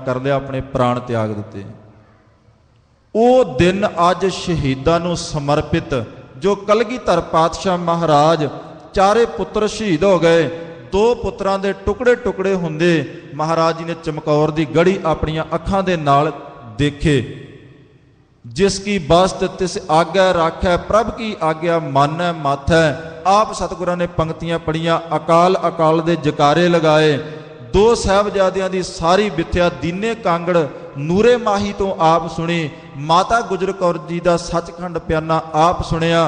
कर लिया, अपने प्राण त्याग दिते। वो दिन अज शहीदां नूं समर्पित, जो कलगीधर पातशाह महाराज चारे पुत्र शहीद हो गए, दो पुत्रां दे टुकड़े टुकड़े हुंदे महाराज जी ने चमकौर दी गढ़ी अपनियां अखां दे नाल देखे। जिसकी बस्त तिस आज्ञा राखै, प्रभ की आज्ञा मानै माथै। आप सतगुरां ने पंक्तियां पढ़ियां, अकाल अकाल दे जकारे लगाए। दो साहिबजादियां दी सारी विथ्या दीने कांगड़ नूरे माही तो आप सुनी। माता गुजर कौर जी दा सचखंड प्याना आप सुनिया।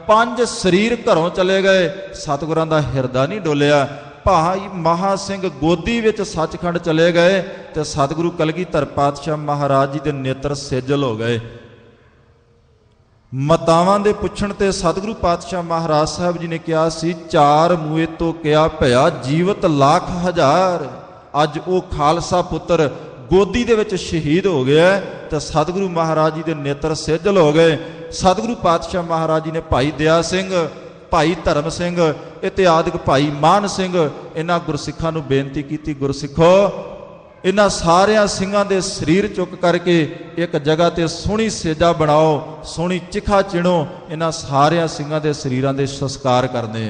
पंज शरीर घरों चले गए, सतगुरां दा हिरदा नहीं डोलिया। भाई महा सिंह गोदी विच सचखंड चले गए तो सतगुरु कलगीधर पातशाह महाराज जी दे नेत्र सेजल हो गए। मतावां दे पुछण ते सतगुरु पातशाह महाराज साहब जी ने कहा सी, चार मूए तो क्या भया जीवत लाख हजार। अज वो खालसा पुत्र गोदी दे विच शहीद हो गया तो सतगुरु महाराज जी दे नेत्र सेजल हो गए। सतगुरु पातशाह महाराज जी ने भाई दया सिंह, भाई धर्म सिंह इत्यादि भाई मान सिंह इन्हां गुरसिखां नूं बेनती की, गुरसिखो इन्हां सारियां सिंघां दे शरीर चुक करके एक जगह ते सोहनी सेजा बनाओ, सोहनी चिखा चिणो, इन्हां सारियां सिंघां दे शरीरां दे संस्कार करने।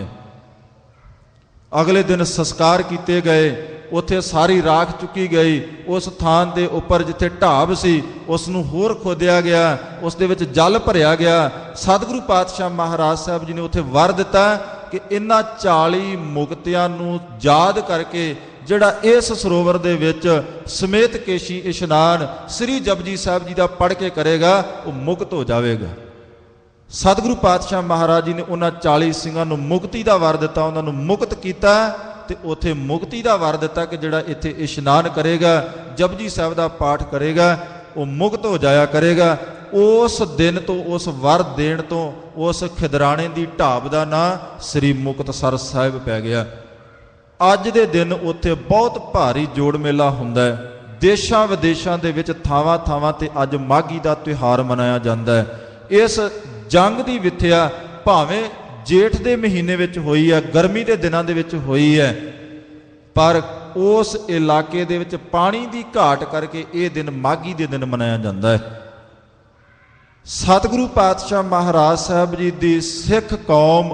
अगले दिन संस्कार किए गए, उत्थे सारी राख चुकी गई। उस थान के उपर जिथे ढाब सी उसनूं होर खोदिया गया, उस दे विच जल भरिया गया। सतगुरु पातशाह महाराज साहब जी ने उत्थे वर दिता कि इन्हां 40 मुक्तियां नूं याद करके जिहड़ा इस सरोवर दे विच समेत केशी इशनान श्री जपजी साहब जी का पढ़ के करेगा वो मुक्त हो जाएगा। सतगुरु पातशाह महाराज जी ने उन्हां 40 सिंघां नूं मुक्ति का वर दिता, उन्हां नूं मुक्त कीता ते उत्थे मुक्ति का वर दिता कि जिहड़ा इत्थे इशनान करेगा, जपजी साहब का पाठ करेगा, वो मुक्त हो जाया करेगा। उस दिन तो, उस वर देण तो उस खिदराणे की ढाब का नाम श्री मुक्तसर साहिब पै गया। अज दे दिन उत्थे बहुत भारी जोड़ मेला हुंदा है। देशां विदेशां दे विच थावां थावां ते अज माघी का त्यौहार मनाया जाता है। इस जंग की विथ्या भावें जेठ के महीने विच होई है, गर्मी के दिनों दे विच होई है, पर उस इलाके दे विच पानी की घाट करके ये दिन माघी के दिन मनाया जाता है। सतगुरु पातशाह महाराज साहब जी की सिख कौम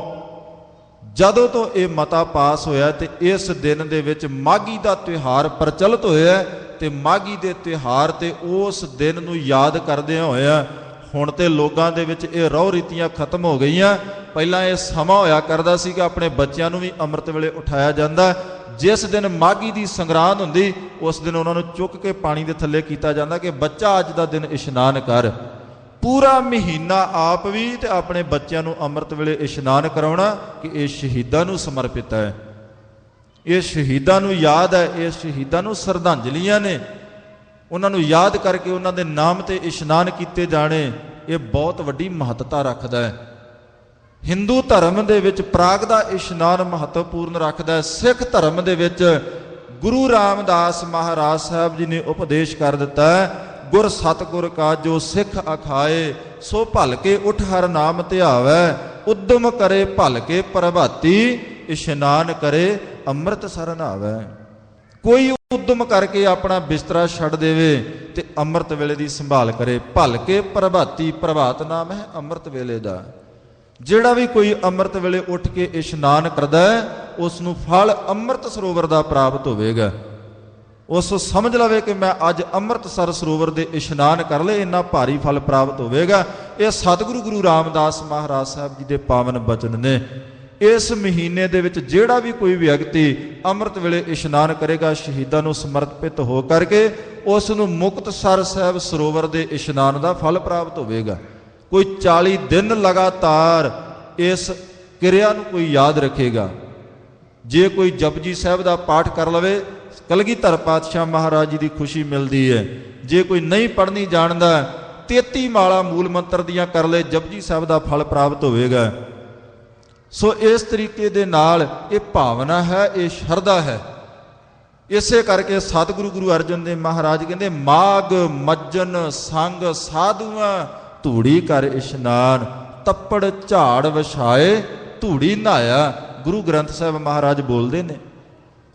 जदों तो ये मता पास होया ते इस दिन दे विच माघी का त्यौहार प्रचलित होया ते माघी के त्यौहार ते उस दिन नूं याद करदे होया हुण ते लोगां दे विच ये रौह रीतियां खत्म हो गईयां। पहलां ये समा होया करदा सी कि अपने बच्चों नूं भी अमृत वेले उठाया जांदा। जिस दिन माघी की संगरांद हुंदी उस दिन उन्हां नूं चुक के पानी दे थल्ले कीता जांदा कि बच्चा अज दा दिन इशनान कर। पूरा महीना आप भी ते अपने बच्चों को अमृत वेले इशनान कराउणा कि ये शहीदां नूं समर्पित है, ये शहीदां नूं याद है, ये शहीदां नूं श्रद्धांजलियां ने, उन्होंने याद करके उन्होंने नाम ते इशनान किए जाने। ये बहुत वड्डी महत्ता रखता है। हिंदू धर्म दे विच प्राग दा इशनान महत्वपूर्ण रखता है। सिख धर्म दे विच गुरु रामदास महाराज साहब जी ने उपदेश कर दिता है, गुर सतगुर का जो सिख अखाए सो भल के उठ हर नाम ध्यावै। उद्यम करे भल के प्रभाती इशनान करे अमृत सर नहावै। कोई उद्यम करके अपना बिस्तरा छड़ देवे ते अमृत वेले की संभाल करे। भल के प्रभाती, प्रभात नाम है अमृत वेले का। जिहड़ा भी कोई अमृत वेले उठ के इशनान करदा है उसनूं फल अमृत सरोवर का प्राप्त होवेगा। उस समझ लवे कि मैं अज अमृतसर सरोवर दे इशनान कर ले, इन्ना भारी फल प्राप्त होवेगा। ये सतगुरु गुरु रामदास महाराज साहब जी के पावन बचन ने। इस महीने दे विच जिहड़ा भी कोई व्यक्ति अमृत वेले इशनान करेगा शहीदां नूं समर्पित हो करके उसनूं मुक्तसर साहब सरोवर दे इशनान का फल प्राप्त होवेगा। कोई 40 दिन लगातार इस क्रिया नूं कोई याद रखेगा। जे कोई जपजी साहब का पाठ कर लवे कलगीधर पातशाह महाराज जी की खुशी मिलती है। जे कोई नहीं पढ़नी जानता 33 माला मूल मंत्र दियां कर ले, जपजी साहब का फल प्राप्त होवेगा। सो इस तरीके दे नाल ये भावना है, ये शरधा है। इसे करके सतगुरु गुरु अर्जन देव महाराज कहते माघ मज्जन संग साधुआ धूड़ी कर इशनान, तप्पड़ झाड़ वछाए धूड़ी नहाया। गुरु ग्रंथ साहब महाराज बोलते हैं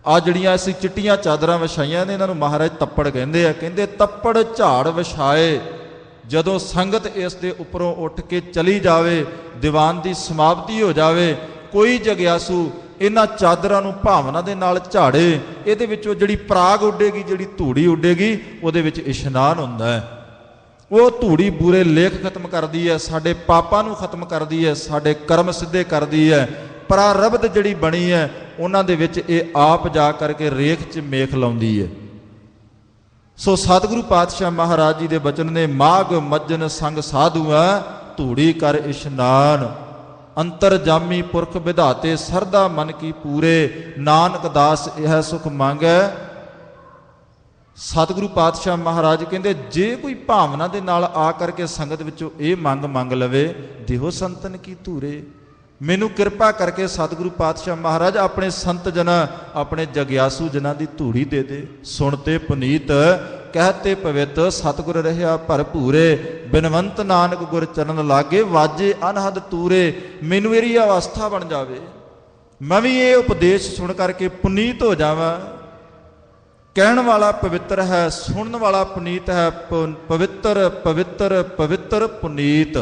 ਆ ਜਿਹੜੀਆਂ ਅਸੀਂ ਚਿੱਟੀਆਂ ਚਾਦਰਾਂ ਵਿਛਾਈਆਂ ਨੇ, ਇਹਨਾਂ ਨੂੰ ਮਹਾਰਾਜ ਤੱਪੜ ਕਹਿੰਦੇ ਆ। ਕਹਿੰਦੇ ਤੱਪੜ ਝਾੜ ਵਿਛਾਏ, ਜਦੋਂ ਸੰਗਤ ਇਸ ਦੇ ਉੱਪਰੋਂ ਉੱਠ ਕੇ ਚਲੀ ਜਾਵੇ, ਦੀਵਾਨ ਦੀ ਸਮਾਪਤੀ ਹੋ ਜਾਵੇ, ਕੋਈ ਜਗਿਆਸੂ ਇਹਨਾਂ ਚਾਦਰਾਂ ਨੂੰ ਭਾਵਨਾ ਦੇ ਨਾਲ ਝਾੜੇ, ਇਹਦੇ ਵਿੱਚੋਂ ਜਿਹੜੀ ਪਰਾਗ ਉੱਡੇਗੀ, ਜਿਹੜੀ ਧੂੜੀ ਉੱਡੇਗੀ, ਉਹਦੇ ਵਿੱਚ ਇਸ਼ਨਾਨ ਹੁੰਦਾ ਹੈ। ਉਹ ਧੂੜੀ ਬੁਰੇ ਲੇਖ ਖਤਮ ਕਰਦੀ ਹੈ, ਸਾਡੇ ਪਾਪਾਂ ਨੂੰ ਖਤਮ ਕਰਦੀ ਹੈ, ਸਾਡੇ ਕਰਮ ਸਿੱਧੇ ਕਰਦੀ ਹੈ। ਪ੍ਰਾਰਬਧ ਜਿਹੜੀ ਬਣੀ ਹੈ ਉਹਨਾਂ ਦੇ ਵਿੱਚ ਇਹ ਆਪ ਜਾ ਕਰਕੇ ਰੇਖ 'ਚ ਮੇਖ ਲਾਉਂਦੀ ਹੈ। ਸੋ ਸਤਿਗੁਰੂ ਪਾਤਸ਼ਾਹ ਮਹਾਰਾਜ ਜੀ ਦੇ ਬਚਨ ਨੇ, ਮਾਘ ਮੱਜਨ ਸੰਗ ਸਾਧੂਆ ਧੂੜੀ ਕਰ ਇਸ਼ਨਾਨ, ਅੰਤਰ ਜਾਮੀ ਪੁਰਖ ਵਿਧਾਤੇ ਸਰਦਾ ਮਨ ਕੀ ਪੂਰੇ, ਨਾਨਕ ਦਾਸ ਇਹ ਸੁਖ ਮੰਗੈ। ਸਤਿਗੁਰੂ ਪਾਤਸ਼ਾਹ ਮਹਾਰਾਜ ਕਹਿੰਦੇ, ਜੇ ਕੋਈ ਭਾਵਨਾ ਦੇ ਨਾਲ ਆ ਕਰਕੇ ਸੰਗਤ ਵਿੱਚੋਂ ਇਹ ਮੰਗ ਲਵੇ, ਦੇਹੋ ਸੰਤਨ ਕੀ ਧੂਰੇ, ਮੈਨੂੰ ਕਿਰਪਾ ਕਰਕੇ ਸਤਿਗੁਰੂ ਪਾਤਸ਼ਾਹ ਮਹਾਰਾਜ ਆਪਣੇ ਸੰਤ ਜਨਾਂ, ਆਪਣੇ ਜਗਿਆਸੂ ਜਨਾਂ ਦੀ ਧੂੜੀ ਦੇ ਦੇ। ਸੁਣਤੇ ਪੁਨੀਤ ਕਹਤੇ ਪਵਿੱਤ, ਸਤਿਗੁਰ ਰਹਿਆ ਭਰਪੂਰੇ, ਬਿਨਵੰਤ ਨਾਨਕ ਗੁਰ ਚਰਨ ਲਾਗੇ, ਵਾਜੇ ਅਨਹਦ ਤੂਰੇ। ਮੈਨੂੰ ਇਹਦੀ ਅਵਸਥਾ ਬਣ ਜਾਵੇ, ਮੈਂ ਵੀ ਇਹ ਉਪਦੇਸ਼ ਸੁਣ ਕਰਕੇ ਪੁਨੀਤ ਹੋ ਜਾਵਾਂ। ਕਹਿਣ ਵਾਲਾ ਪਵਿੱਤਰ ਹੈ, ਸੁਣਨ ਵਾਲਾ ਪੁਨੀਤ ਹੈ। ਪਵਿੱਤਰ ਪਵਿੱਤਰ ਪਵਿੱਤਰ ਪੁਨੀਤ,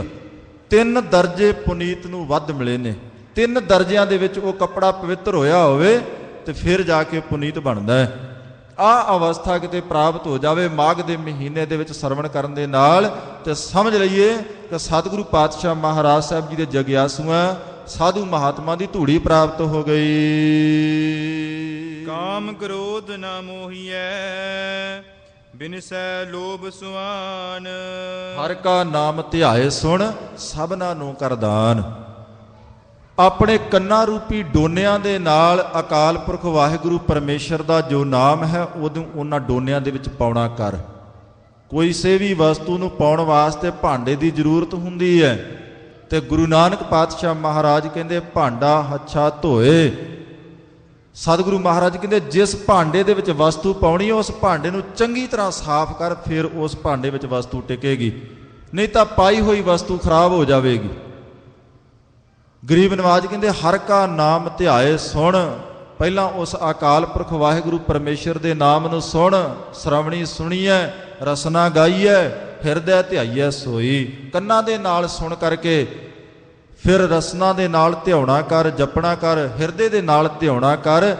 3 ਦਰਜੇ ਪੁਨੀਤ ਨੂੰ ਵੱਧ ਮਿਲੇ ਨੇ। 3 ਦਰਜਿਆਂ ਦੇ ਵਿੱਚ ਉਹ ਕੱਪੜਾ ਪਵਿੱਤਰ ਹੋਇਆ ਹੋਵੇ ਤੇ ਫਿਰ ਜਾ ਕੇ ਪੁਨੀਤ ਬਣਦਾ ਹੈ। ਆਹ ਅਵਸਥਾ ਕਿਤੇ ਪ੍ਰਾਪਤ ਹੋ ਜਾਵੇ ਮਾਘ ਦੇ ਮਹੀਨੇ ਦੇ ਵਿੱਚ ਸਰਵਣ ਕਰਨ ਦੇ ਨਾਲ, ਤੇ ਸਮਝ ਲਈਏ ਕਿ ਸਤਿਗੁਰੂ ਪਾਤਸ਼ਾਹ ਮਹਾਰਾਜ ਸਾਹਿਬ ਜੀ ਦੇ ਜਗਿਆਸੂਆਂ ਸਾਧੂ ਮਹਾਤਮਾ ਦੀ ਧੂੜੀ ਪ੍ਰਾਪਤ ਹੋ ਗਈ। ਕਾਮ ਕ੍ਰੋਧ ਨਾ ਮੋਹੀਐ, ਬਿਨਸੈ ਲੋਭ ਸੁਆਨ, ਹਰ ਕਾ ਨਾਮ ਧਿਆਏ ਸੁਣ, ਸਭਨਾ ਨੂੰ ਕਰ ਦਾਨ। ਆਪਣੇ ਕੰਨਾਂ ਰੂਪੀ ਡੋਨਿਆਂ ਦੇ ਨਾਲ ਅਕਾਲ ਪੁਰਖ ਵਾਹਿਗੁਰੂ ਪਰਮੇਸ਼ਰ ਦਾ ਜੋ ਨਾਮ ਹੈ ਉਦੋਂ ਉਹਨਾਂ ਡੋਨਿਆਂ ਦੇ ਵਿੱਚ ਪਾਉਣਾ ਕਰ। ਕੋਈ ਸੇ ਵੀ ਵਸਤੂ ਨੂੰ ਪਾਉਣ ਵਾਸਤੇ ਭਾਂਡੇ ਦੀ ਜ਼ਰੂਰਤ ਹੁੰਦੀ ਹੈ, ਤੇ ਗੁਰੂ ਨਾਨਕ ਪਾਤਸ਼ਾਹ ਮਹਾਰਾਜ ਕਹਿੰਦੇ ਭਾਂਡਾ ਹੱਛਾ ਧੋਏ। ਸਤਿਗੁਰੂ ਮਹਾਰਾਜ ਕਹਿੰਦੇ ਜਿਸ ਭਾਂਡੇ ਦੇ ਵਿੱਚ ਵਸਤੂ ਪਾਉਣੀ ਉਸ ਭਾਂਡੇ ਨੂੰ ਚੰਗੀ ਤਰ੍ਹਾਂ ਸਾਫ਼ ਕਰ, ਫਿਰ ਉਸ ਭਾਂਡੇ ਵਿੱਚ ਵਸਤੂ ਟਿਕੇਗੀ, ਨਹੀਂ ਤਾਂ ਪਾਈ ਹੋਈ ਵਸਤੂ ਖਰਾਬ ਹੋ ਜਾਵੇਗੀ। ਗਰੀਬ ਨਵਾਜ ਕਹਿੰਦੇ ਹਰ ਕਾ ਨਾਮ ਧਿਆਏ ਸੁਣ, ਪਹਿਲਾਂ ਉਸ ਅਕਾਲ ਪੁਰਖ ਵਾਹਿਗੁਰੂ ਪਰਮੇਸ਼ਰ ਦੇ ਨਾਮ ਨੂੰ ਸੁਣ, ਸ਼ਰਵਣੀ ਸੁਣੀਐ, ਰਸਨਾ ਗਾਈਐ, ਹਿਰਦੈ ਧਿਆਈਐ ਸੋਈ। ਕੰਨਾਂ ਦੇ ਨਾਲ ਸੁਣ ਕਰਕੇ ਫਿਰ ਰਸਨਾ ਦੇ ਨਾਲ ਧਿਆਉਣਾ ਕਰ, ਜਪਣਾ ਕਰ, ਹਿਰਦੇ ਦੇ ਧਿਆਉਣਾ ਕਰ।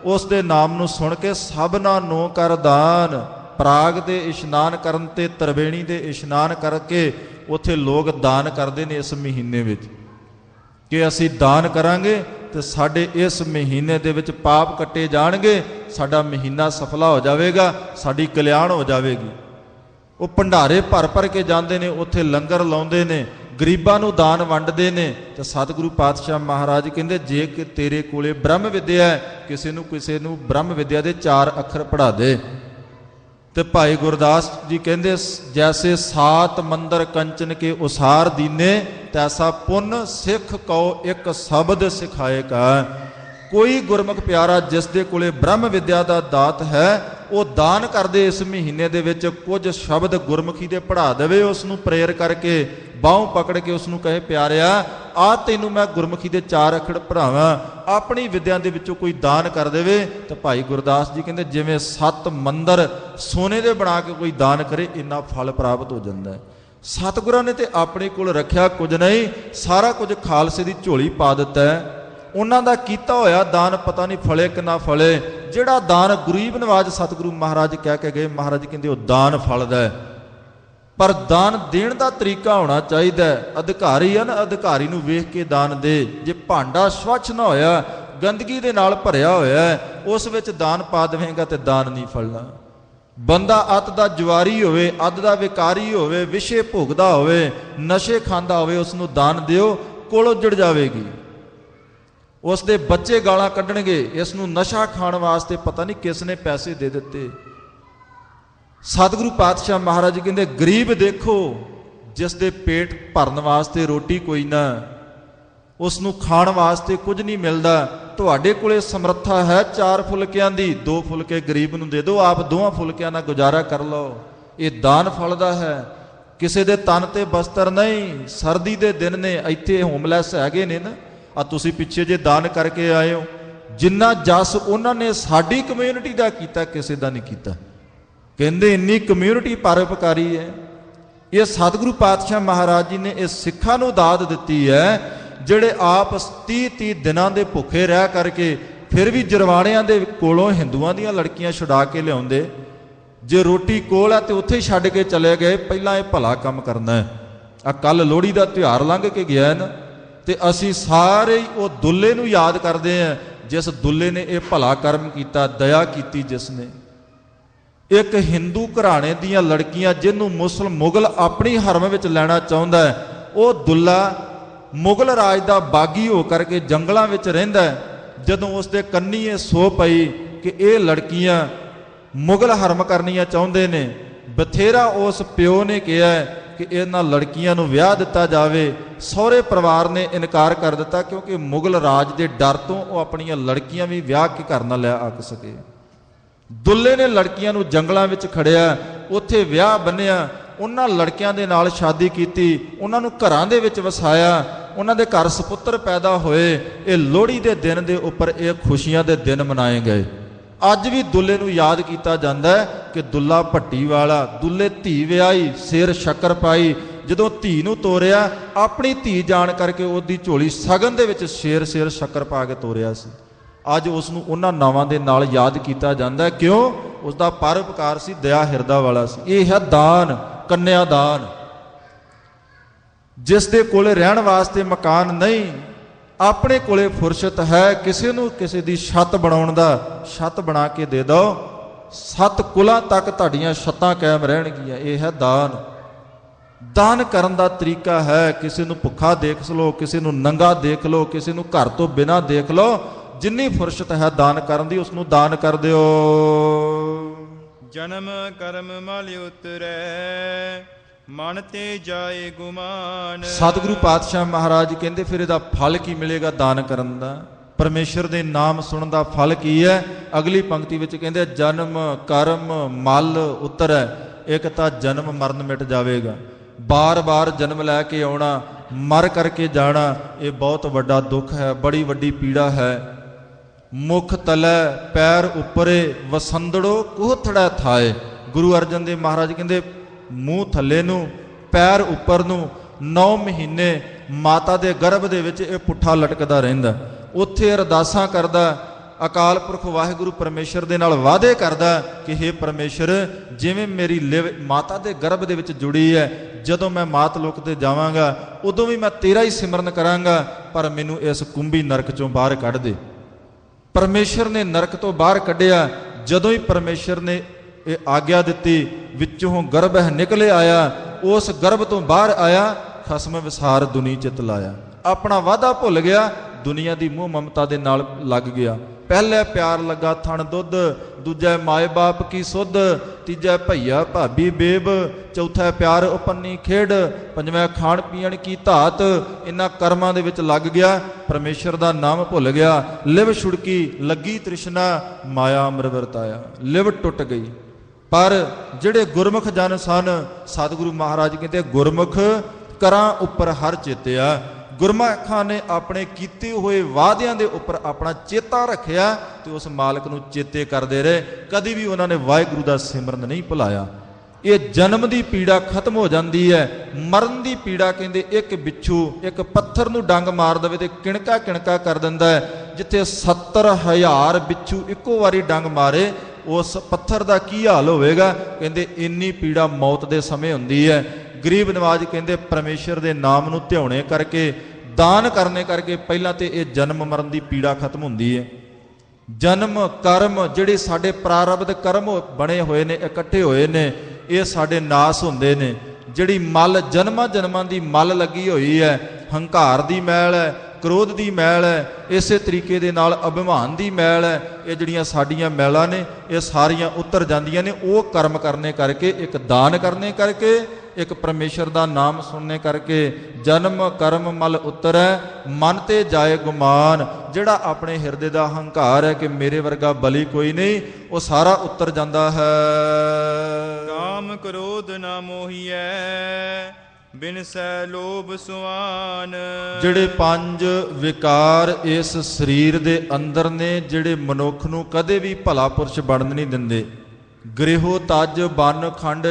ਉਸ ਦੇ ਨਾਮ ਨੂੰ ਸੁਣ ਕੇ ਸਭਨਾ ਨੂੰ ਕਰ ਦਾਨ। ਪ੍ਰਾਗ ਦੇ ਇਸ਼ਨਾਨ ਕਰਨ ਤੇ ਤਰਵੇਣੀ ਦੇ ਇਸ਼ਨਾਨ ਕਰਕੇ ਉੱਥੇ ਲੋਕ ਦਾਨ ਕਰਦੇ ਨੇ ਇਸ ਮਹੀਨੇ ਵਿੱਚ, ਕਿ ਅਸੀਂ ਦਾਨ ਕਰਾਂਗੇ ਤੇ ਸਾਡੇ ਇਸ ਮਹੀਨੇ ਦੇ ਵਿੱਚ ਪਾਪ ਕੱਟੇ ਜਾਣਗੇ, ਸਾਡਾ ਮਹੀਨਾ ਸਫਲਾ ਹੋ ਜਾਵੇਗਾ, ਸਾਡੀ ਕਲਿਆਣ ਹੋ ਜਾਵੇਗੀ। ਉਹ ਭੰਡਾਰੇ ਭਰ ਕੇ ਜਾਂਦੇ ਨੇ, ਉੱਥੇ ਲੰਗਰ ਲਾਉਂਦੇ ਨੇ, ਗਰੀਬਾਂ ਨੂੰ ਦਾਨ ਵੰਡਦੇ ਨੇ। ਤੇ ਸਤਿਗੁਰੂ ਪਾਤਸ਼ਾਹ ਮਹਾਰਾਜ ਕਹਿੰਦੇ ਜੇ ਕਿ ਤੇਰੇ ਕੋਲੇ ਬ੍ਰਹਮ ਵਿਦਿਆ ਹੈ, ਕਿਸੇ ਨੂੰ ਬ੍ਰਹਮ ਵਿਦਿਆ ਦੇ 4 ਅੱਖਰ ਪੜ੍ਹਾ ਦੇ। ਤੇ ਭਾਈ ਗੁਰਦਾਸ ਜੀ ਕਹਿੰਦੇ ਜੈਸੇ 7 ਮੰਦਰ ਕੰਚਨ ਕੇ ਉਸਾਰ ਦੀਨੇ, ਤੈਸਾ ਪੁੰਨ ਸਿੱਖ ਕਉ ਇੱਕ ਸ਼ਬਦ ਸਿਖਾਏ ਕਾ। ਕੋਈ ਗੁਰਮੁਖ ਪਿਆਰਾ ਜਿਸ ਦੇ ਕੋਲੇ ਬ੍ਰਹਮ ਵਿਦਿਆ ਦਾ ਦਾਤ ਹੈ, ਉਹ ਦਾਨ ਕਰਦੇ ਇਸ ਮਹੀਨੇ ਦੇ ਵਿੱਚ ਕੁਝ ਸ਼ਬਦ ਗੁਰਮੁਖੀ ਦੇ ਪੜ੍ਹਾ ਦੇਵੇ। ਉਸ ਨੂੰ ਪ੍ਰੇਰ ਕਰਕੇ ਬਾਹੋਂ ਪਕੜ ਕੇ ਉਸ ਨੂੰ ਕਹੇ ਪਿਆਰਿਆ ਆ ਤੈਨੂੰ ਮੈਂ ਗੁਰਮੁਖੀ ਦੇ 4 ਅੱਖਰ ਪੜ੍ਹਾਵਾਂ, ਆਪਣੀ ਵਿਦਿਆ ਦੇ ਵਿੱਚੋਂ ਕੋਈ ਦਾਨ ਕਰ ਦੇਵੇ। ਤਾਂ ਭਾਈ ਗੁਰਦਾਸ ਜੀ ਕਹਿੰਦੇ ਜਿਵੇਂ 7 ਮੰਦਰ ਸੋਨੇ ਦੇ ਬਣਾ ਕੇ ਕੋਈ ਦਾਨ ਕਰੇ, ਇੰਨਾ ਫਲ ਪ੍ਰਾਪਤ ਹੋ ਜਾਂਦਾ ਹੈ। ਸਤਿਗੁਰਾਂ ਨੇ ਤੇ ਆਪਣੇ ਕੋਲ ਰੱਖਿਆ ਕੁਝ ਨਹੀਂ, ਸਾਰਾ ਕੁਝ ਖਾਲਸੇ ਦੀ ਝੋਲੀ ਪਾ ਦਿੱਤਾ ਹੈ। ਉਹਨਾਂ ਦਾ ਕੀਤਾ ਹੋਇਆ ਦਾਨ ਪਤਾ ਨਹੀਂ ਫਲੇ ਕਿ ਨਾ ਫਲੇ। ਜਿਹੜਾ ਦਾਨ ਗਰੀਬ ਨਵਾਜ ਸਤਿਗੁਰੂ ਮਹਾਰਾਜ ਕਹਿ ਕੇ ਗਏ, ਮਹਾਰਾਜ ਕਹਿੰਦੇ ਉਹ ਦਾਨ ਫਲਦਾ ਹੈ, ਪਰ ਦਾਨ ਦੇਣ ਦਾ ਤਰੀਕਾ ਹੋਣਾ ਚਾਹੀਦਾ ਹੈ। ਅਧਿਕਾਰੀ ਹਨ, ਅਧਿਕਾਰੀ ਨੂੰ ਵੇਖ ਕੇ ਦਾਨ ਦੇ। ਜੇ ਭਾਂਡਾ ਸਵੱਛ ਨਾ ਹੋਇਆ, ਗੰਦਗੀ ਦੇ ਨਾਲ ਭਰਿਆ ਹੋਇਆ, ਉਸ ਵਿੱਚ ਦਾਨ ਪਾ ਦੇਵੇਂਗਾ ਤੇ ਦਾਨ ਨਹੀਂ ਫਲਣਾ। ਬੰਦਾ ਅੱਤ ਦਾ ਜਵਾਰੀ ਹੋਵੇ, ਅੱਧ ਦਾ ਵਿਕਾਰੀ ਹੋਵੇ, ਵਿਸ਼ੇ ਭੋਗਦਾ ਹੋਵੇ, ਨਸ਼ੇ ਖਾਂਦਾ ਹੋਵੇ, ਉਸ ਨੂੰ ਦਾਨ ਦਿਓ, ਕੋਲ ਉੱਜੜ ਜਾਵੇਗੀ। ਉਸ ਦੇ ਬੱਚੇ ਗਾਲਾਂ ਕੱਢਣਗੇ, ਇਸ ਨੂੰ ਨਸ਼ਾ ਖਾਣ ਵਾਸਤੇ ਪਤਾ ਨਹੀਂ ਕਿਸ ਨੇ ਪੈਸੇ ਦੇ ਦਿੱਤੇ। ਸਤਿਗੁਰੂ ਪਾਤਸ਼ਾਹ ਮਹਾਰਾਜ ਕਹਿੰਦੇ ਗਰੀਬ ਦੇਖੋ ਜਿਸ ਦੇ ਪੇਟ ਭਰਨ ਵਾਸਤੇ ਰੋਟੀ ਕੋਈ ਨਾ, ਉਸ ਨੂੰ ਖਾਣ ਵਾਸਤੇ ਕੁਝ ਨਹੀਂ ਮਿਲਦਾ। ਤੁਹਾਡੇ ਕੋਲੇ ਸਮਰੱਥਾ ਹੈ 4 ਫੁਲਕਿਆਂ ਦੀ, 2 ਫੁਲਕੇ ਗਰੀਬ ਨੂੰ ਦੇ ਦਿਓ, ਆਪ 2 ਫੁਲਕਿਆਂ ਨਾਲ ਗੁਜ਼ਾਰਾ ਕਰ ਲਓ। ਇਹ ਦਾਨ ਫਲਦਾ ਹੈ। ਕਿਸੇ ਦੇ ਤਨ ਤੇ ਬਸਤਰ ਨਹੀਂ, ਸਰਦੀ ਦੇ ਦਿਨ ਨੇ, ਇੱਥੇ ਹੋਮਲੈਸ ਹੈਗੇ ਨੇ ਨਾ, ਆ ਤੁਸੀਂ ਪਿੱਛੇ ਜੇ ਦਾਨ ਕਰਕੇ ਆਏ ਹੋ, ਜਿੰਨਾ ਜਸ ਉਹਨਾਂ ਨੇ ਸਾਡੀ ਕਮਿਊਨਿਟੀ ਦਾ ਕੀਤਾ, ਕਿਸੇ ਦਾ ਨਹੀਂ ਕੀਤਾ। ਕਹਿੰਦੇ ਇੰਨੀ ਕਮਿਊਨਿਟੀ ਪਰਉਪਕਾਰੀ ਹੈ। ਇਹ ਸਤਿਗੁਰੂ ਪਾਤਸ਼ਾਹ ਮਹਾਰਾਜ ਜੀ ਨੇ ਇਹ ਸਿੱਖਾਂ ਨੂੰ ਦਾਤ ਦਿੱਤੀ ਹੈ, ਜਿਹੜੇ ਆਪ 30-30 ਦਿਨਾਂ ਦੇ ਭੁੱਖੇ ਰਹਿ ਕਰਕੇ ਫਿਰ ਵੀ ਜਰਵਾਣਿਆਂ ਦੇ ਕੋਲੋਂ ਹਿੰਦੂਆਂ ਦੀਆਂ ਲੜਕੀਆਂ ਛੁਡਾ ਕੇ ਲਿਆਉਂਦੇ। ਜੇ ਰੋਟੀ ਕੋਲ ਹੈ ਤੇ ਉੱਥੇ ਹੀ ਛੱਡ ਕੇ ਚਲੇ ਗਏ, ਪਹਿਲਾਂ ਇਹ ਭਲਾ ਕੰਮ ਕਰਨਾ ਹੈ। ਆ ਕੱਲ ਲੋਹੜੀ ਦਾ ਤਿਉਹਾਰ ਲੰਘ ਕੇ ਗਿਆ ਨਾ, ਤੇ ਅਸੀਂ ਸਾਰੇ ਹੀ ਉਹ ਦੁੱਲੇ ਨੂੰ ਯਾਦ ਕਰਦੇ ਹਾਂ, ਜਿਸ ਦੁੱਲੇ ਨੇ ਇਹ ਭਲਾ ਕਰਮ ਕੀਤਾ, ਦਇਆ ਕੀਤੀ ਜਿਸ ਨੇ। ਇੱਕ ਹਿੰਦੂ ਘਰਾਣੇ ਦੀਆਂ ਲੜਕੀਆਂ ਜਿਹਨੂੰ ਮੁਗਲ ਆਪਣੀ ਹਰਮ ਵਿੱਚ ਲੈਣਾ ਚਾਹੁੰਦਾ ਹੈ, ਉਹ ਦੁੱਲਾ ਮੁਗਲ ਰਾਜ ਦਾ ਬਾਗੀ ਹੋ ਕਰਕੇ ਜੰਗਲਾਂ ਵਿੱਚ ਰਹਿੰਦਾ ਹੈ। ਜਦੋਂ ਉਸ ਦੇ ਕੰਨੀ ਇਹ ਸੋ ਪਈ ਕਿ ਇਹ ਲੜਕੀਆਂ ਮੁਗਲ ਹਰਮ ਕਰਨੀਆਂ ਚਾਹੁੰਦੇ ਨੇ, ਬਥੇਰਾ ਉਸ ਪਿਓ ਨੇ ਕਿਹਾ ਕਿ ਇਹਨਾਂ ਲੜਕੀਆਂ ਨੂੰ ਵਿਆਹ ਦਿੱਤਾ ਜਾਵੇ। ਸਹੁਰੇ ਪਰਿਵਾਰ ਨੇ ਇਨਕਾਰ ਕਰ ਦਿੱਤਾ, ਕਿਉਂਕਿ ਮੁਗਲ ਰਾਜ ਦੇ ਡਰ ਤੋਂ ਉਹ ਆਪਣੀਆਂ ਲੜਕੀਆਂ ਵੀ ਵਿਆਹ ਕੇ ਘਰ ਨਾ ਲੈ ਆ ਸਕੇ। ਦੁੱਲੇ ਨੇ ਲੜਕੀਆਂ ਨੂੰ ਜੰਗਲਾਂ ਵਿੱਚ ਖੜਿਆ, ਉੱਥੇ ਵਿਆਹ ਬੰਨਿਆ, ਉਹਨਾਂ ਲੜਕਿਆਂ ਦੇ ਨਾਲ ਸ਼ਾਦੀ ਕੀਤੀ, ਉਹਨਾਂ ਨੂੰ ਘਰਾਂ ਦੇ ਵਿੱਚ ਵਸਾਇਆ, ਉਹਨਾਂ ਦੇ ਘਰ ਸਪੁੱਤਰ ਪੈਦਾ ਹੋਏ। ਇਹ ਲੋਹੜੀ ਦੇ ਦਿਨ ਦੇ ਉੱਪਰ ਇਹ ਖੁਸ਼ੀਆਂ ਦੇ ਦਿਨ ਮਨਾਏ ਗਏ। ਅੱਜ ਵੀ ਦੁੱਲੇ ਨੂੰ ਯਾਦ ਕੀਤਾ ਜਾਂਦਾ ਹੈ ਕਿ ਦੁੱਲਾ ਭੱਟੀ ਵਾਲਾ, ਦੁੱਲੇ ਧੀ ਵਿਆਹੀ, ਸਿਰ ਸ਼ੱਕਰ ਪਾਈ। ਜਦੋਂ ਧੀ ਨੂੰ ਤੋਰਿਆ, ਆਪਣੀ ਧੀ ਜਾਣ ਕਰਕੇ ਉਹਦੀ ਝੋਲੀ ਸਗਨ ਦੇ ਵਿੱਚ ਸਿਰ ਸ਼ੱਕਰ ਪਾ ਕੇ ਤੋਰਿਆ ਸੀ। ਅੱਜ ਉਸ ਨੂੰ ਉਹਨਾਂ ਨਾਵਾਂ ਦੇ ਨਾਲ ਯਾਦ ਕੀਤਾ ਜਾਂਦਾ। ਕਿਉਂ? ਉਸ ਦਾ ਪਰਉਪਕਾਰ ਸੀ, ਦਇਆ ਹਿਰਦਾ ਵਾਲਾ ਸੀ। ਇਹ ਹੈ ਦਾਨ, ਕੰਨਿਆ ਦਾਨ। ਜਿਸ ਦੇ ਕੋਲੇ ਰਹਿਣ ਵਾਸਤੇ ਮਕਾਨ ਨਹੀਂ, ਆਪਣੇ ਕੋਲੇ ਫੁਰਸਤ ਹੈ, ਕਿਸੇ ਨੂੰ ਕਿਸੇ ਦੀ ਛੱਤ ਬਣਾਉਣ ਦਾ, ਛੱਤ ਬਣਾ ਕੇ ਦੇ ਦਿਓ। 7 ਕੁਲਾਂ ਤੱਕ ਤੁਹਾਡੀਆਂ ਛੱਤਾਂ ਕਾਇਮ ਰਹਿਣਗੀਆਂ। ਇਹ ਹੈ ਦਾਨ। ਦਾਨ ਕਰਨ ਦਾ ਤਰੀਕਾ ਹੈ, ਕਿਸੇ ਨੂੰ ਭੁੱਖਾ ਦੇਖ ਲਓ, ਕਿਸੇ ਨੂੰ ਨੰਗਾ ਦੇਖ ਲਓ, ਕਿਸੇ ਨੂੰ ਘਰ ਤੋਂ ਬਿਨਾਂ ਦੇਖ ਲਓ। ਜਿੰਨੀ ਫੁਰਸਤ ਹੈ ਦਾਨ ਕਰਨ ਦੀ, ਉਸ ਨੂੰ ਦਾਨ ਕਰ ਦਿਓ। ਜਨਮ ਕਰਮ ਮਲ ਉਤਰੈ, ਮਨ ਤੇ ਜਾਏ ਗੁਮਾਨ। ਸਤਿਗੁਰੂ ਪਾਤਸ਼ਾਹ ਮਹਾਰਾਜ ਕਹਿੰਦੇ ਫਿਰ ਇਹਦਾ ਫਲ ਕੀ ਮਿਲੇਗਾ ਦਾਨ ਕਰਨ ਦਾ? ਪਰਮੇਸ਼ਰ ਦੇ ਨਾਮ ਸੁਣਨ ਦਾ ਫਲ ਕੀ ਹੈ? ਅਗਲੀ ਪੰਕਤੀ ਵਿੱਚ ਕਹਿੰਦੇ ਜਨਮ ਕਰਮ ਮਲ ਉਤਰੈ। ਇੱਕ ਤਾਂ ਜਨਮ ਮਰਨ ਮਿਟ ਜਾਵੇਗਾ, ਬਾਰ-ਬਾਰ ਜਨਮ ਲੈ ਕੇ ਆਉਣਾ, ਮਰ ਕਰਕੇ ਜਾਣਾ, ਇਹ ਬਹੁਤ ਵੱਡਾ ਦੁੱਖ ਹੈ, ਬੜੀ ਵੱਡੀ ਪੀੜਾ ਹੈ। ਮੁਖ ਤਲੈ ਪੈਰ ਉੱਪਰੇ, ਵਸੰਦੜੋ ਕੋਥੜਾ ਥਾਏ। ਗੁਰੂ ਅਰਜਨ ਦੇਵ ਮਹਾਰਾਜ ਕਹਿੰਦੇ ਮੂੰਹ ਥੱਲੇ ਨੂੰ, ਪੈਰ ਉੱਪਰ ਨੂੰ, 9 ਮਹੀਨੇ ਮਾਤਾ ਦੇ ਗਰਭ ਦੇ ਵਿੱਚ ਇਹ ਪੁੱਠਾ ਲਟਕਦਾ ਰਹਿੰਦਾ। ਉੱਥੇ ਅਰਦਾਸਾਂ ਕਰਦਾ, ਅਕਾਲ ਪੁਰਖ ਵਾਹਿਗੁਰੂ ਪਰਮੇਸ਼ਰ ਦੇ ਨਾਲ ਵਾਅਦੇ ਕਰਦਾ ਕਿ ਹੇ ਪਰਮੇਸ਼ਰ, ਜਿਵੇਂ ਮੇਰੀ ਲਿਵ ਮਾਤਾ ਦੇ ਗਰਭ ਦੇ ਵਿੱਚ ਜੁੜੀ ਹੈ, ਜਦੋਂ ਮੈਂ ਮਾਤ ਲੋਕ ਤੇ ਜਾਵਾਂਗਾ ਉਦੋਂ ਵੀ ਮੈਂ ਤੇਰਾ ਹੀ ਸਿਮਰਨ ਕਰਾਂਗਾ, ਪਰ ਮੈਨੂੰ ਇਸ ਕੁੰਭੀ ਨਰਕ ਚੋਂ ਬਾਹਰ ਕੱਢ ਦੇ। ਪਰਮੇਸ਼ਰ ਨੇ ਨਰਕ ਤੋਂ ਬਾਹਰ ਕੱਢਿਆ। ਜਦੋਂ ਹੀ ਪਰਮੇਸ਼ਰ ਨੇ ਇਹ ਆਗਿਆ ਦਿੱਤੀ, ਵਿੱਚੋਂ ਗਰਭ ਨਿਕਲੇ ਆਇਆ, ਉਸ ਗਰਭ ਤੋਂ ਬਾਹਰ ਆਇਆ, ਖਸਮ ਵਿਸਾਰ ਦੁਨੀ ਚਿਤ ਲਾਇਆ। ਆਪਣਾ ਵਾਅਦਾ ਭੁੱਲ ਗਿਆ, ਦੁਨੀਆ ਦੀ ਮੋਹ ਮਮਤਾ ਦੇ ਨਾਲ ਲੱਗ ਗਿਆ। ਪਹਿਲੇ ਪਿਆਰ ਲੱਗਾ ਥਣ ਦੁੱਧ, ਦੂਜਾ ਮਾਏ ਬਾਪ ਕੀ ਸੁੱਧ, ਤੀਜਾ ਭਈਆ ਭਾਬੀ ਬੇਬ, ਚੌਥਾ ਪਿਆਰ ਉਪੰਨੀ ਖੇਡ, ਪੰਜਵਾਂ ਖਾਣ ਪੀਣ ਕੀ ਧਾਤ। ਇਹਨਾਂ ਕਰਮਾਂ ਦੇ ਵਿੱਚ ਲੱਗ ਗਿਆ, ਪਰਮੇਸ਼ਰ ਦਾ ਨਾਮ ਭੁੱਲ ਗਿਆ। ਲਿਵ ਛੁੜਕੀ, ਲੱਗੀ ਤ੍ਰਿਸ਼ਨਾ, ਮਾਇਆ ਅੰਮ੍ਰਿਤ ਵਰਤਾਇਆ, ਲਿਵ ਟੁੱਟ ਗਈ। ਪਰ ਜਿਹੜੇ ਗੁਰਮੁਖ ਜਨ ਸਨ, ਸਤਿਗੁਰੂ ਮਹਾਰਾਜ ਕਹਿੰਦੇ ਗੁਰਮੁਖ ਕਰਾਂ ਉੱਪਰ ਹਰ ਚੇਤਿਆ। ਗੁਰਮੁਖਾਂ ਨੇ ਆਪਣੇ ਕੀਤੇ ਹੋਏ ਵਾਅਦਿਆਂ ਦੇ ਉੱਪਰ ਆਪਣਾ ਚੇਤਾ ਰੱਖਿਆ ਤੇ ਉਸ ਮਾਲਕ ਨੂੰ ਚੇਤੇ ਕਰਦੇ ਰਹੇ। ਕਦੀ ਵੀ ਉਹਨਾਂ ਨੇ ਵਾਹਿਗੁਰੂ ਦਾ ਸਿਮਰਨ ਨਹੀਂ ਭੁਲਾਇਆ। ਇਹ ਜਨਮ ਦੀ ਪੀੜਾ ਖਤਮ ਹੋ ਜਾਂਦੀ ਹੈ। ਮਰਨ ਦੀ ਪੀੜਾ ਕਹਿੰਦੇ ਇੱਕ ਬਿੱਛੂ ਇੱਕ ਪੱਥਰ ਨੂੰ ਡੰਗ ਮਾਰ ਦੇਵੇ ਤੇ ਕਿਣਕਾ ਕਿਣਕਾ ਕਰ ਦਿੰਦਾ ਹੈ। ਜਿੱਥੇ 70,000 ਬਿੱਛੂ ਇੱਕੋ ਵਾਰੀ ਡੰਗ ਮਾਰੇ, ਉਸ ਪੱਥਰ ਦਾ ਕੀ ਹਾਲ ਹੋਵੇਗਾ? ਕਹਿੰਦੇ ਇੰਨੀ ਪੀੜਾ ਮੌਤ ਦੇ ਸਮੇਂ ਹੁੰਦੀ ਹੈ। ਗਰੀਬ ਨਵਾਜ ਕਹਿੰਦੇ ਪਰਮੇਸ਼ਰ ਦੇ ਨਾਮ ਨੂੰ ਧਿਆਉਣੇ ਕਰਕੇ, ਦਾਨ ਕਰਨੇ ਕਰਕੇ ਪਹਿਲਾਂ ਤੇ ਇਹ ਜਨਮ ਮਰਨ ਦੀ ਪੀੜਾ ਖਤਮ ਹੁੰਦੀ ਹੈ। ਜਨਮ ਕਰਮ ਜਿਹੜੇ ਸਾਡੇ ਪ੍ਰਾਰਬਧ ਕਰਮ ਬਣੇ ਹੋਏ ਨੇ, ਇਕੱਠੇ ਹੋਏ ਨੇ, ਇਹ ਸਾਡੇ ਨਾਸ ਹੁੰਦੇ ਨੇ। ਜਿਹੜੀ ਮਲ ਜਨਮਾਂ ਜਨਮਾਂ ਦੀ ਮਲ ਲੱਗੀ ਹੋਈ ਹੈ, ਹੰਕਾਰ ਦੀ ਮੈਲ ਹੈ, ਕ੍ਰੋਧ ਦੀ ਮੈਲ ਹੈ, ਇਸੇ ਤਰੀਕੇ ਦੇ ਨਾਲ ਅਭਿਮਾਨ ਦੀ ਮੈਲ ਹੈ, ਇਹ ਜਿਹੜੀਆਂ ਸਾਡੀਆਂ ਮੈਲਾਂ ਨੇ ਇਹ ਸਾਰੀਆਂ ਉਤਰ ਜਾਂਦੀਆਂ ਨੇ। ਉਹ ਕਰਮ ਕਰਨੇ ਕਰਕੇ, ਇੱਕ ਦਾਨ ਕਰਨੇ ਕਰਕੇ, ਇੱਕ ਪਰਮੇਸ਼ਰ ਦਾ ਨਾਮ ਸੁਣਨੇ ਕਰਕੇ ਜਨਮ ਕਰਮ ਮਲ ਉਤਰੈ, ਮਨ ਤੇ ਜਾਏ ਗੁਮਾਨ। ਜਿਹੜਾ ਆਪਣੇ ਹਿਰਦੇ ਦਾ ਹੰਕਾਰ ਹੈ ਕਿ ਮੇਰੇ ਵਰਗਾ ਬਲੀ ਕੋਈ ਨਹੀਂ, ਉਹ ਸਾਰਾ ਉਤਰ ਜਾਂਦਾ ਹੈ। ਕਾਮ ਕ੍ਰੋਧ ਨਾ ਮੋਹੀਐ, ਬਿਨਸੈ ਲੋਭ ਸੁਆਨ। ਜਿਹੜੇ ਪੰਜ ਵਿਕਾਰ ਇਸ ਸਰੀਰ ਦੇ ਅੰਦਰ ਨੇ, ਜਿਹੜੇ ਮਨੁੱਖ ਨੂੰ ਕਦੇ ਵੀ ਭਲਾ ਪੁਰਸ਼ ਬਣਨ ਨਹੀਂ ਦਿੰਦੇ। ਗ੍ਰਿਹੋ ਤਜ ਬਨ ਖੰਡ